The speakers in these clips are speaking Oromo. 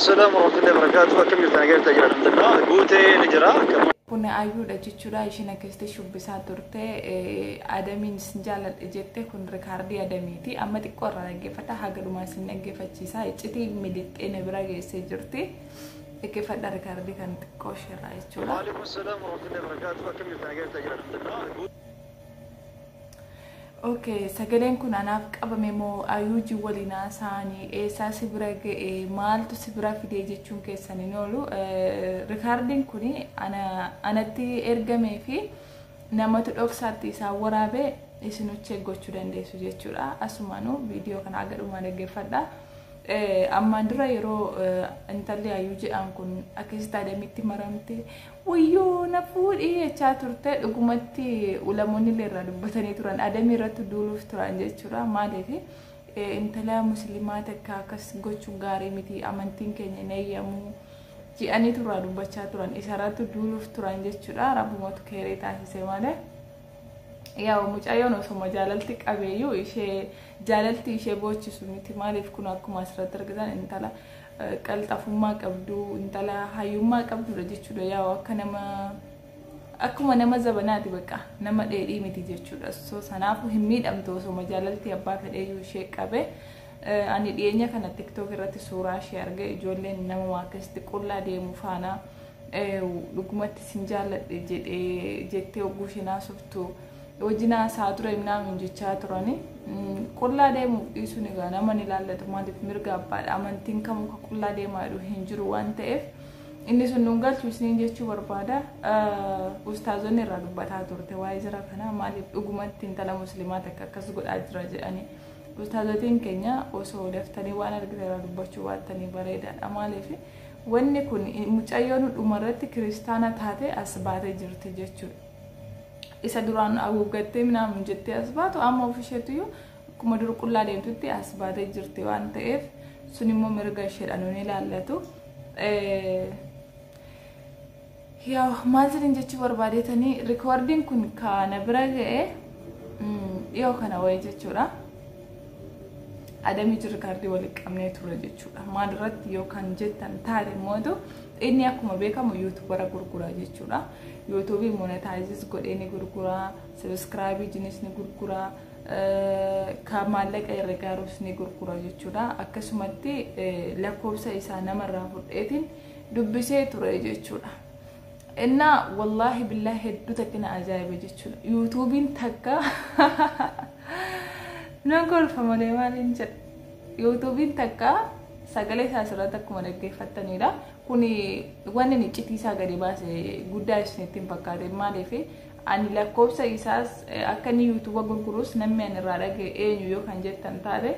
السلام ورحمة الله وبركاته. أكمل تناقلت أجل الحمد لله. قوتي نجرا kun ayyuudha jechuudha isheen akkasitti shubbisaa turte adamiin sinjaala jette kun rikaardii adamiiti amma xiqqoo irraa dhaggeeffadha haga dhumaa sin dhaggeeffachiisaa iccitii midixxee na bira geessee jirti dhaggeeffadha rikaardii kan xiqqoo isheerraa jechuudha. وعليكم السلام ورحمة الله وبركاته. أكمل تناقلت أجل الحمد لله. Okay, sagaleen kun anaaf qabame moo ayyuuji waliinaa isaanii eessaa sibira ga'e maaltu sibira fidee jechuun keessan hin oolu rikaardiin kun anatti ergamee fi namatu dhoksaatti isaa waraabee isinuchi gochuu dandeessu jechuudha. Asumaanuu viidiyoo kana aga dhumaa dhaggeeffadha. Ammaan dura yeroo intalli ayyuu jedhan kun akkasitti adamitti maramte wayyoo na fuudhii jechaa turte dhugumatti ulamoonni illee irraa dubbatanii turan adamii irratti duuluuf turan jechuudha. Maaliif intala musliimaa takka akkas gochuun gaarii miti amantiin keenya hin eeyyamu jedhanii turraa dubbachaa turan isarratti duuluuf turan jechuudha. Rabbumatu keeree taasise malee. Yaa mucayyoon osoo jaalalti qabeeyyuu ishee jaalalti ishee boochisu miti maaliif kun akkuma asirratti argitan intala qalxafummaa qabdu intala hayyummaa qabdudha jechuudha. Yaa akka nama akkuma nama zabanaati baqa nama dheedhii miti jechuudha. So sanaafu hin miidhamtu osoo jaalalti abbaa fedheeyyuu ishee qabe ani dhiyeenya kana TikTok irratti suuraa ishee arge ijoolleen nama akkasitti qullaa deemu faana dhugumatti sin jaaladhe jettee ogguu shinaa softu wajjina saatura imnaamin jechaa turani qullaa deemuuf dhiisuun egaa nama ni ilaallatu maaliif mirga abbaadha amantiin kamuu ka qullaa deemaa hin jiru waan ta'eef inni sun nun galchu isiniin jechuu barbaada. Ustaazonni irraa dubbataa turte waa'ee jira kana maaliif dhugumatti intala musliimaa takka akkas godhaa jira jedhanii ustaazotiin keenya osoo daftanii waan argite irraa dubbachuu baattanii bareedaadha. Maaliif wanni kun mucayyoon dhumarratti kiristaana taate as baatee jirti jechuudha. Isa duraan awwagattee minaamin jettee as baatu amma ofisheetu akkuma dur qullaa deemtutti as baatee jirti waan ta'eef sun immoo mirga isheedhaan ni ilaallatu. Yaa maal jedhan jechuu barbaadeetanii rikoordiin kun kana bira ga'e dhiyoo kana wayii jechuudha. Adamii rikaardii walitti qabnee ture jechuudha. Maal irratti yookaan jettan taate mootu inni akkuma beekamu YouTubera gurguraa jechuudha. YouTube monetize godhee ni gurguraa, subscribe jinis ni gurguraa, ka maallaqa irra gaarus ni gurguraa jechuudha. Akkasumatti lakkoofsa isaa namarraa fudheetiin dubbisee ture jechuudha. Inna wallahi billahi hedduu takkina ajaa'iba jechuudha. YouTubein takka nan golfa malee maaliin jedha. YouTubein takka sagalee isaa asirratti akkuma dhaggeeffattanidha. Kuni wanni ni iccitii isaa gadi baase guddaa isinitti fakkaate maaliif ani lakkoofsa isaas akka inni YouTube gurgurus namni an irraa dhagee eenyu yoo kan jettan taate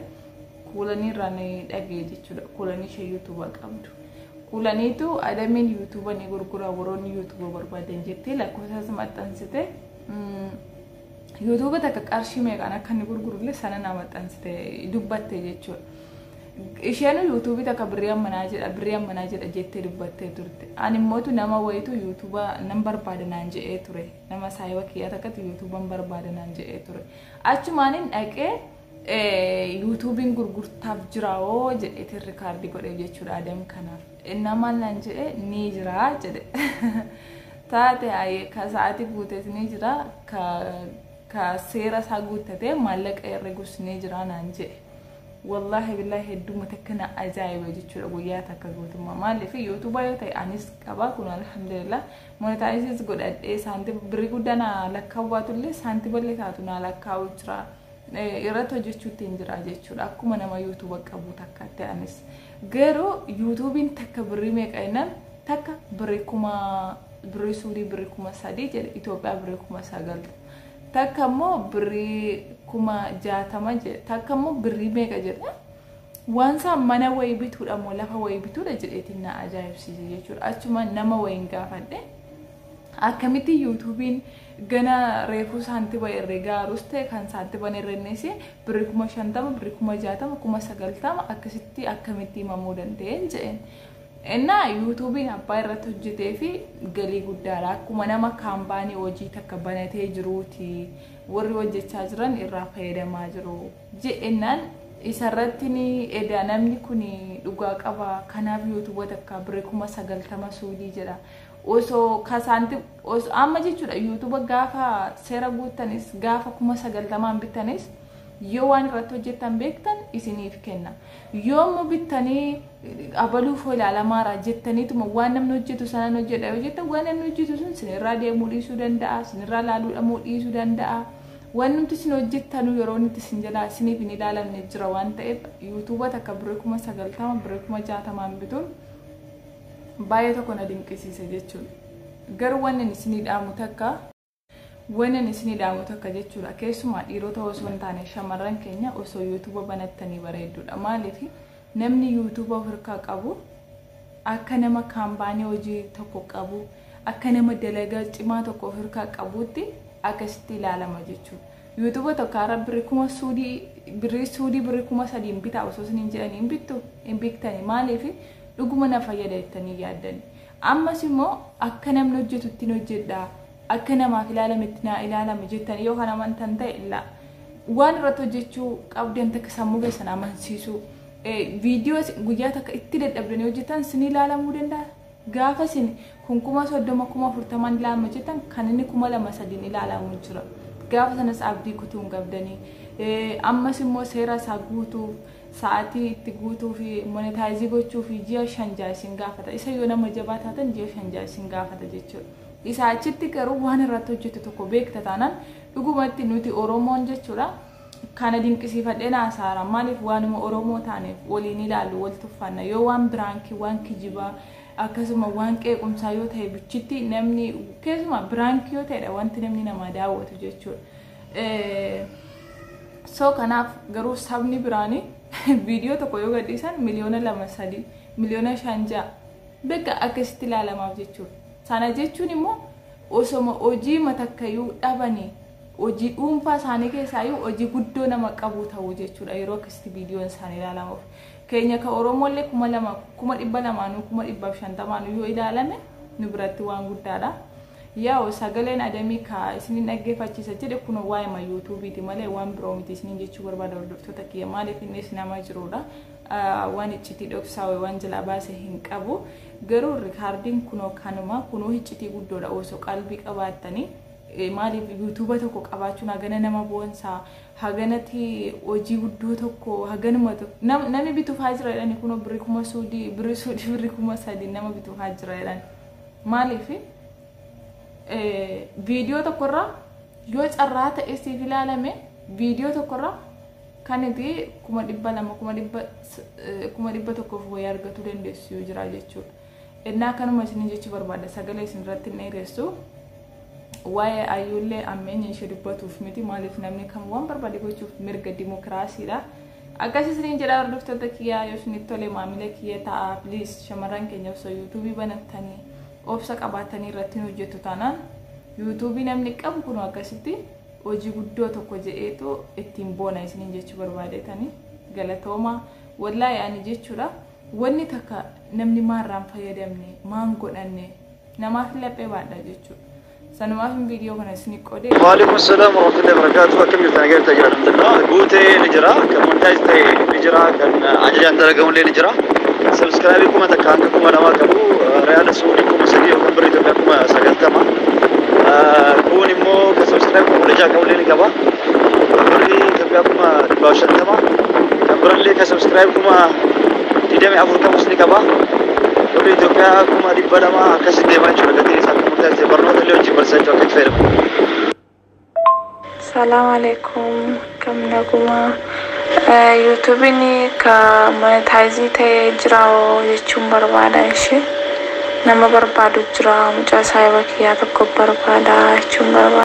kuulanii irraa ni dhagee jechuudha. Kuulanii ishee YouTube qabdu. Kuulaniitu adamiin YouTube ni gurgura warroonni YouTube barbaadan jettee lakkoofsa isaa maxxansite YouTube takka qarshii meeqaan akka inni gurgurullee sana nama maxxansite dubbatte jechuudha. Isheen YouTube takka birriyan manaa jedha jettee dubbattee turte. Ani mootu nama wayitu YouTube nan barbaadanaan jedhee ture. Nama saayiba kiyyaa takkatti YouTube barbaadanaan jedhee ture. Achumaanin dhaqee YouTubein gurgurtaaf jira oo jedheetiin rikaardii godhee jechuudha adam kanaaf. Nama naan jedhee ni jira jedhe. Taate ka sa'aatii guutees ni jira ka seera isaa guuttatee maallaqa herreegus ni jira naan jedhe. Wallahi billahi hedduu matakkana ajaa'iba jechuudha guyyaa takka guutummaa maaliif YouTube yoo ta'e anis qabaa kun alhamdulillah monetize godhadhee saantii birrii guddaa na lakkaawwaatullee saantii ballee taatu na lakkaa'u jira irratti hojjechuutti hin jira jechuudha akkuma nama YouTube qabu takkatti anis garuu YouTubein takka birrii meeqa takka birrii Suudii birrii 3,000 jedhe Itoophiyaa birrii 9,000 takka immoo birrii 60,000 jedhe takka immoo birrii meeqa jedha waan isaa mana wayii bituudha moo lafa wayii bituudha jedheetiin na ajaa'ibsiise jechuudha. Achuma nama wayiin gaafadhe akkamitti YouTubein gana reefuu saantiba irra gaarus ta'e kan saantiba irrenneesi birrii 50,000 birrii 60,000 90,000 akkasitti akkamitti himamuu danda'een jedheen. Inna YouTubein abbaa irratti hojjetee fi galii guddaadha akkuma nama kaampaanii hojii takka banatee jiruuti warri hojjechaa jiran irraa fayyadamaa jiru jedhennaan isarratti eda namni kun dhugaa qaba kanaaf YouTube takka bireekuma 90 suudii jedha oso kasanti oso amma jechuudha YouTube gaafa seera guutanis gaafa 90 bitanis yoo waan irratti hojjetan beektan isiniif kenna yoo mo bitanii abaluu foolaalamaara jettaniituma waan namni hojjetu sanan hojjedha yoo jettan waan namni hojjetu sun sinirraa deemuu dhiisuu danda'a sinirraa laaluu dhamuu dhiisuu danda'a waan nuti sin hojjettanu yeroo nuti sin jalaa isiniif hin ilaalamne jira waan ta'eef YouTube takka bireekuma 90 bireekuma 60 bituun baay'ee tokko na dinqisiise jechuudha garuu waan isinii dhaamu takka Wannan isini daamu takka jechuudha keessumaa dhiirota osoo hin taane shamarran keenya osoo YouTube banattanii bareedduudha maaliif namni YouTube hirkaa qabu akka nama kaambaanii hojii tokko qabu akka nama dalagaa cimaa tokko hirkaa qabuutti akkasitti ilaalama jechuudha YouTube tokko ara bireekuma suudii bireekuma 3 bitaa osoo isin jedhanii hin bittu hin biktanii maaliif dhuguma na fayyadattanii yaaddani ammas immoo akka namni hojjetutti hojjedha akka namaaf ilaalametti na ilaalame jettan yoo kana amantan ta'e illa waan irratti hojjechuu qabdan takka sammuu keessan amansiisu viidiyoo guyyaa takka itti dadhabdanii hojjetan sin ilaalamuu danda'a gaafa sin kun 30,040 ilaalama jettan kan inni 2,300 ilaalamu jira gaafa sanas abdii kutuun qabdanii ammas immoo seera isaa guutuu sa'aatii itti guutuu fi monetaayizii gochuu fi ji'a 5 isin gaafata isa yoo nama jabaa taatan ji'a 5 isin gaafata jechuudha isa achitti garuu waan irratti hojjetu tokko beekta taanaan dhugumatti nuti Oromoon jechuudha kana dinqisiifadhee naasaara maaliif waanuma Oromoo taaneef waliin ilaalu wal tuffanna yoo waan biraankii waan kijibaa akkasuma waan qeequmsaa yoo ta'e bichitti namni keessuma biraankii yoo ta'edha wanti namni nama daawwatu jechuudha so kanaaf garuu sabni biraanii viidiyoo tokko yoo gadhiisan miliyoona 2-3 miliyoona 5 beeka akkasitti ilaalamaaf jechuudha sana jechuun immoo osoma hojii matakkayyuu dhabanii hojii dhuunfaa isaanii keessaayyuu hojii guddoo nama qabu ta'uu jechuudha yeroo akkasitti viidiyoon isaanii ilaalamuuf keenya ka Oromollee 2,250 yoo ilaalame nu biratti waan guddaadha yaa sagaleen adamii ka isiniin dhaggeeffachiisa jedhe kun waa'ee YouTube'ti malee waan biroo miti isiniin jechuu barbaada hordoftoota kiyya maaliif inni nama jiruudha waan iccitii dhoksaa waan jala baase hin qabu garuu riikaardiin kunoo kanuma kunoo iccitii guddoodha osoo qalbii qabaattanii maaliif YouTube tokko qabaachuun hagana nama boonsaa haganati hojii guddoo tokko haganuma namni bituuf jira jedhani kunoo bireekuma suudii bireekuma 3 nama bituuf jira jedhani maaliif viidiyoo tokkorra yoo carraa ta'e siif ilaalame viidiyoo tokkorra kaniti 200,000 way argatu dandeessu jira jechuudha innaa kanuma isin jechuu barbaada sagalee isin irratti hin dheeressu waa'ee ayyuullee ammeenyi ishee dubbatuuf miti maaliif namni kam waan barbaade gochuuf mirga dimokiraasiidha akkas isin jedha hordoftoota kiyyaa yoo isinitti tole maamila kiyya ta'a please shamarran keenya osoo YouTube banattanii obsa qabaatanii irratti hojjetu taanaan YouTube namni qabu kun akkasitti hojii guddoo tokko jedheetu ittiin boona isiniin jechuu barbaadetanii galatooma wallahi ani jechuudha wanni takka namni maarraan fayyadamne maan godhanne namaaf laphee baadha jechuudha sanumaaf viidiyoo kana isin qode Waalaikum assalam warahmatullahi wabarakatuh akkam jirtan agarta jira guutee ni jira kan montaayis ta'e ni jira kan ajajaan dalagamuullee ni jira subscribe kuma takka hanga kuma lama qabu real suudi kuma 3 yookaan birrii Itoophiyaa kuma 90 kun immoo ka subscribe kuma lama qabuullee ni qaba birrii Itoophiyaa kuma 50 kan birallee ka subscribe kuma 24 qabuus ni qaba birrii Itoophiyaa kuma 200 akkasitti deemaa jechuudha gatiin isaa kuma taasise barnoota illee hojii barsiisachuu akka itti fayyadamu. Assalamu alaikum kamnaguma YouTube ni ka monetize ta'e jira jechuun barbaada ishee nama barbaadu jira mucaa saayiba kiyyaa tokko barbaada jechuun barbaada